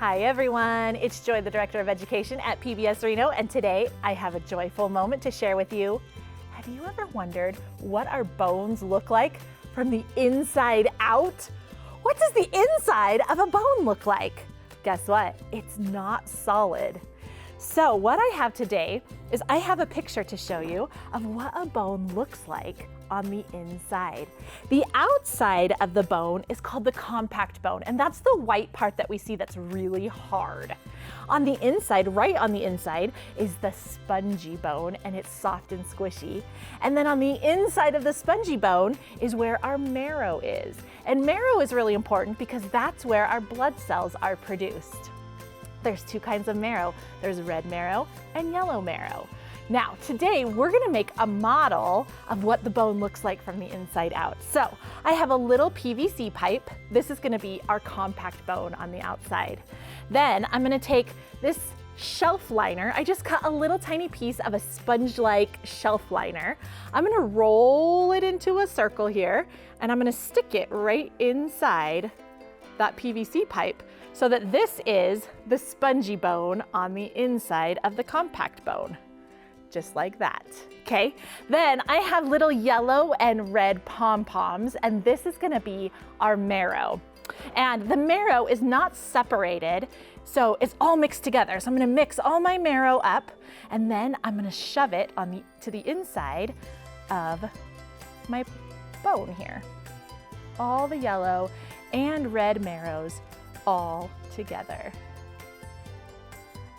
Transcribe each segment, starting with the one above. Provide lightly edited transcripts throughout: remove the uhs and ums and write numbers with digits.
Hi everyone, it's Joy, the Director of Education at PBS Reno, and today I have a joyful moment to share with you. Have you ever wondered what our bones look like from the inside out? What does the inside of a bone look like? Guess what? It's not solid. So what I have today is I have a picture to show you of what a bone looks like on the inside. The outside of the bone is called the compact bone, and that's the white part that we see that's really hard. On the inside, right on the inside, is the spongy bone, and it's soft and squishy. And then on the inside of the spongy bone is where our marrow is. And marrow is really important because that's where our blood cells are produced. There's two kinds of marrow. There's red marrow and yellow marrow. Now, today we're gonna make a model of what the bone looks like from the inside out. So, I have a little PVC pipe. This is gonna be our compact bone on the outside. Then, I'm gonna take this shelf liner. I just cut a little tiny piece of a sponge-like shelf liner. I'm gonna roll it into a circle here, and I'm gonna stick it right inside that PVC pipe so that this is the spongy bone on the inside of the compact bone. Just like that, okay? Then I have little yellow and red pom-poms, and this is gonna be our marrow. And the marrow is not separated, so it's all mixed together. So I'm gonna mix all my marrow up, and then I'm gonna shove it to the inside of my bone here. All the yellow and red marrows all together.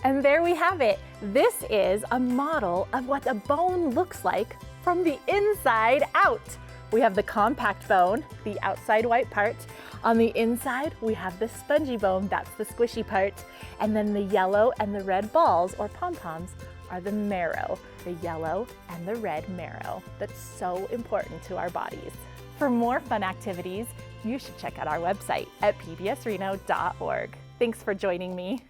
And there we have it. This is a model of what a bone looks like from the inside out. We have the compact bone, the outside white part. On the inside, we have the spongy bone, that's the squishy part. And then the yellow and the red balls, or pom-poms, are the marrow, the yellow and the red marrow. That's so important to our bodies. For more fun activities, you should check out our website at pbsreno.org. Thanks for joining me.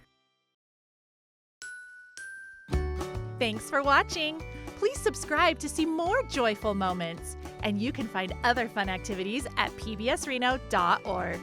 Thanks for watching. Please subscribe to see more joyful moments. And you can find other fun activities at pbsreno.org.